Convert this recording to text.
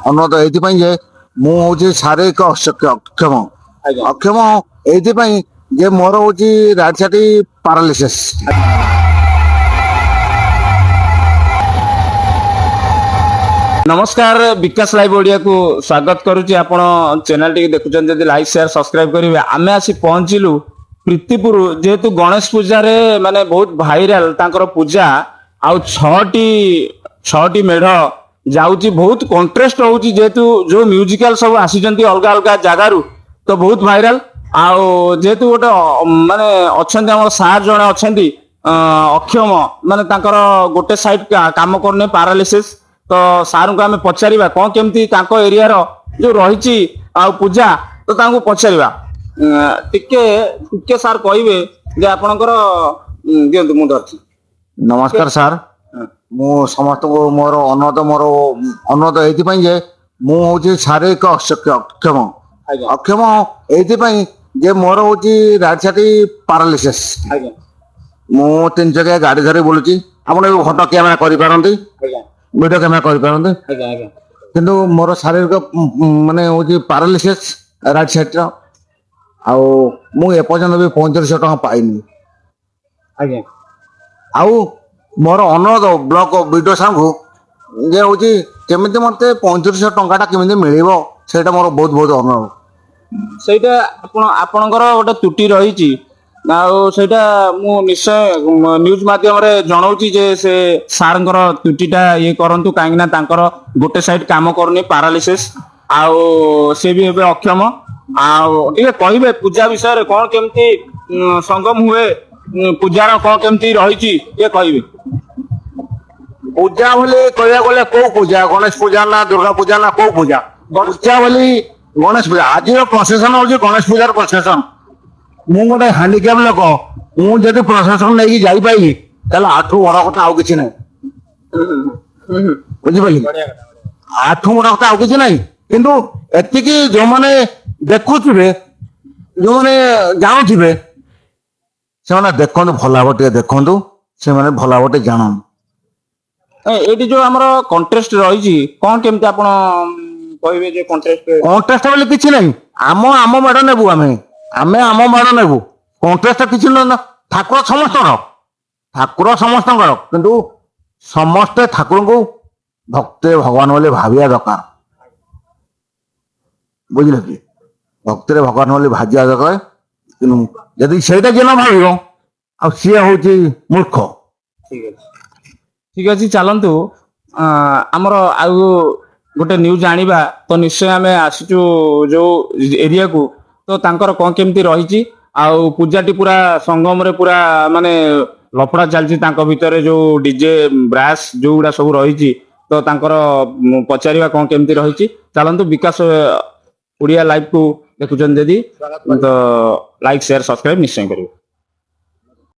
ଅନୁରୋଧ ଏଇଥିପାଇଁ ଯେ ମୁଁ ହଉଛି ଶାରୀରିକ ଅକ୍ଷମ ଆଜ୍ଞା ଅକ୍ଷମ ଏଇଥିପାଇଁ ଯେ ମୋର ହଉଛି ରାଇଟ୍ ସାଇଡ୍ ପାରାଲିସିସ୍। नमस्कार विकास लाइव ओडिया को स्वागत करुच्ची आपण चैनल टी देखुचन जदि लाइक शेयर सब्सक्राइब करेंगे आमे आसी पहुंचलु प्रीतिपुर जेहेतु गणेश पूजा रे माने बहुत भाइराल तांकर पूजा आउ छटी मेढ़ जाउची बहुत कंट्रेस्ट होउची जेहेतु जो म्यूजिकल सब आसीजंती अलग अलग जगारू तो बहुत भाइराल आउ जेहेतु गोटे माने अछंती हमर सार जणे अछंती अक्षम माने तांकर गोटे साइड काम करने पैरालिसिस तो सार को आम पचारिबा कौन केमती तांको एरिया रो जो रही पूजा तो तांको पचारिबा टिके टिके सार कहबे जे आपनकर दियंतु मु धरछि। नमस्कार सार मु समस्त को मोर अनुरोध एइथिପାଇଁ जे मु होची शारीरिक अक्षम अक्षम एइथिପାଇଁ जे मोर होची राइट साइड पैरालिसिस। मु 3 जगह गाड़ी धरि बोलुची आपण फोटो कैमरा करि पारंती वीडियो कैमरा करि पारंती किंतु मोर शारीरिक माने होची पैरालिसिस राइट साइड रो आउ मु ए पर्यंत भी 3500 टका पाइनी आउ मोर अनुरोध ब्लॉक वीडियो सांगू जे होची केमिति मते 3500 टंकाटा केमिति मिलिबो सेटा मोर बहुत बहुत अनुरोध। सेटा आपणकर गोटे त्रुटि रही सेटा मु निश्चय न्यूज माध्यम रे जणाउची जे से सारंकर त्रुटिटा ये करंतु काहे ना तांकर गोटे साइड काम करनी पैरालिसिस आउ से भी एबे अक्षम आउ ये कहबे पूजा विषय रे कोन केमती संगम हुए पूजार कोन केमती रही ये कहबे। पूजा बोली कहया गले को पूजा गणेश पूजा ना दुर्गा पूजा ना को पूजा पूजा बोली गणेश पूजा आज प्रोसेसन होची गणेश पूजार प्रोसेसन मु गोटे हैंडिकैप लोक मु जदि प्रशासन नहीं जाई पाई ताले आठु बड़ कथा आउ किछि नै बुझि पाइली आठु बड़ कथा आउ किछि नै किंतु एतिकी जो माने देखुथिबे जो माने जानुथिबे से माने देखंतु भलाबटे देखंतु से माने भलाबटे जानन एटी जो हमर कंटेस्ट रही कोन केमती आपण कहबे जे कंटेस्ट बोली किछि नै आम मेड नेबु आमे आम मेड नेबु कंटेस्ट किछि न ठाकुर समस्त किंतु समस्ते ठाकुर को भक्ति भगवान बोले भाविया दरकार बुझिले कि भक्ति भगवान बोले भाजिया दरकार यदि सेटा जेना भावियो आ सी होची मूर्ख। ठीक अच्छे चलतु आमर आउ गोटे न्यूज जानिबा तो निश्चय आम आसीचु जो एरिया को तो तांकर कौन केमती रही आउ पूजाटी पूरा संगम रे पूरा माने लफड़ा चलची तांको भितर जो डीजे ब्रास जो गुड़ा सब रही तो तांकर पचारिबा कौन केमती रही चलतु विकास ओडिया लाइव को देखुचन जदि तो लाइक शेयर सब्सक्राइब निश्चय करियो।